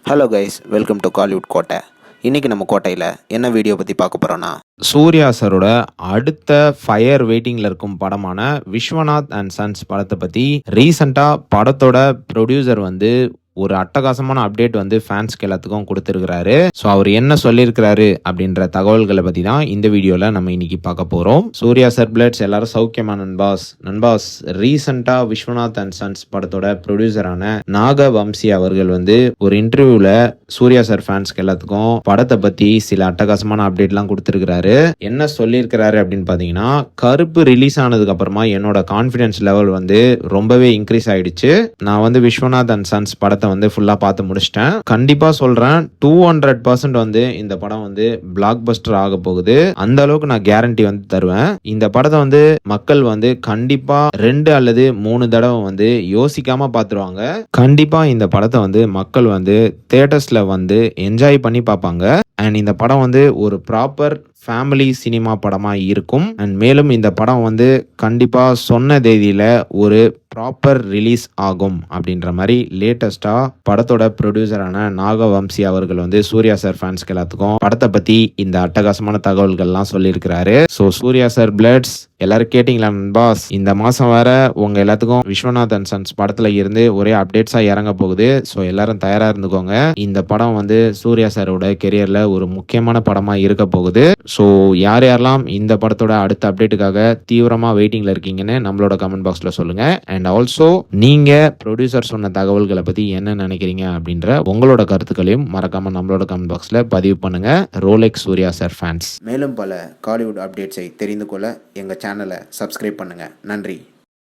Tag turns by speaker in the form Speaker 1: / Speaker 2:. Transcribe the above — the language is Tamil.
Speaker 1: Hello guys, welcome to Kollywood கோட்டை. இன்றைக்கி நம்ம கோட்டையில் என்ன வீடியோ பற்றி பார்க்க போகிறோன்னா,
Speaker 2: சூர்யா சரோட அடுத்த ஃபயர் வெயிட்டிங்கில் இருக்கும் படமான விஸ்வநாத் அண்ட் சன்ஸ் படத்தை பற்றி ரீசண்டாக படத்தோட ப்ரொடியூசர் வந்து ஒரு அட்டகாசமான அப்டேட் வந்து ஃபேன்ஸ்க்கு எல்லாத்துக்கும் கொடுத்துருக்கிறாரு. ஸோ அவர் என்ன சொல்லியிருக்கிறாரு அப்படின்ற தகவல்களை பற்றி தான் இந்த வீடியோவில் நம்ம இன்னைக்கு பார்க்க போகிறோம். சூர்யா சார் பிளட்ஸ் எல்லாரும் சௌக்கியமா நண்பாஸ் ரீசண்டாக விஸ்வநாத் அண்ட் சன்ஸ் படத்தோட ப்ரொடியூசரான நாகவம்சி அவர்கள் வந்து ஒரு இன்டர்வியூவில் சூர்யா சார் ஃபேன்ஸ்க்கு எல்லாத்துக்கும் படத்தை பற்றி சில அட்டகாசமான அப்டேட்லாம் கொடுத்துருக்கிறாரு. என்ன சொல்லியிருக்கிறாரு அப்படின்னு பார்த்தீங்கன்னா, கருப்பு ரிலீஸ் ஆனதுக்கு அப்புறமா என்னோட கான்ஃபிடன்ஸ் லெவல் வந்து ரொம்பவே இன்க்ரீஸ் ஆயிடுச்சு. நான் வந்து விஸ்வநாத் அண்ட் சன்ஸ் படத்தை வந்து ஃபுல்லா பார்த்து முடிச்சிட்டேன். கண்டிப்பா சொல்றேன், 200% வந்து இந்த படம் வந்து பிளாக் பஸ்டர் ஆக போகுது. அந்த அளவுக்கு நான் கேரண்டி வந்து தருவேன். இந்த படத்தை வந்து மக்கள் வந்து கண்டிப்பா 2 அல்லது 3 தடவை வந்து யோசிக்காம பார்த்துருவாங்க. கண்டிப்பா இந்த படத்தை வந்து மக்கள் வந்து தியேட்டர்ஸ்ல வந்து என்ஜாய் பண்ணி பார்ப்பாங்க. அண்ட் இந்த படம் வந்து ஒரு ப்ராப்பர் ஃபேமிலி சினிமா படமாக இருக்கும். அண்ட் மேலும் இந்த படம் வந்து கண்டிப்பாக சொன்ன தேதியில் ஒரு ப்ராப்பர் ரிலீஸ் ஆகும் அப்படின்ற மாதிரி லேட்டஸ்ட்டாக படத்தோட ப்ரொடியூசரான நாகவம்சி அவர்கள் வந்து சூர்யா சார் ஃபேன்ஸ்க்கு எல்லாத்துக்கும் படத்தை பற்றி இந்த அட்டகாசமான தகவல்கள்லாம் சொல்லியிருக்கிறாரு. ஸோ சூர்யா சார் பிளட்ஸ் எல்லாரும் கேட்டிங்களா நண்பாஸ்? இந்த மாதம் வேற உங்கள் எல்லாத்துக்கும் விஸ்வநாத் அண்ட் சன்ஸ் படத்தில் இருந்து ஒரே அப்டேட்ஸாக இறங்க போகுது. ஸோ எல்லாரும் தயாராக இருந்துக்கோங்க. இந்த படம் வந்து சூர்யா சாரோட கெரியரில் ஒரு முக்கியமான படமாக இருக்க போகுது. ஸோ யாரெல்லாம் இந்த படத்தோட அடுத்த அப்டேட்டுக்காக தீவிரமாக வெயிட்டிங்கில் இருக்கீங்கன்னு நம்மளோட கமெண்ட் பாக்ஸில் சொல்லுங்கள். அண்ட் ஆல்சோ நீங்கள் ப்ரொடியூசர் சொன்ன தகவல்களை பற்றி என்ன நினைக்கிறீங்க அப்படின்ற உங்களோட கருத்துக்களையும் மறக்காமல் நம்மளோட கமெண்ட் பாக்ஸில் பதிவு பண்ணுங்கள். Rolex Suriya sir fans.
Speaker 1: மேலும் பல காலிவுட் அப்டேட்ஸை தெரிந்து கொள்ள எங்கள் சேனலை சப்ஸ்கிரைப் பண்ணுங்கள். நன்றி.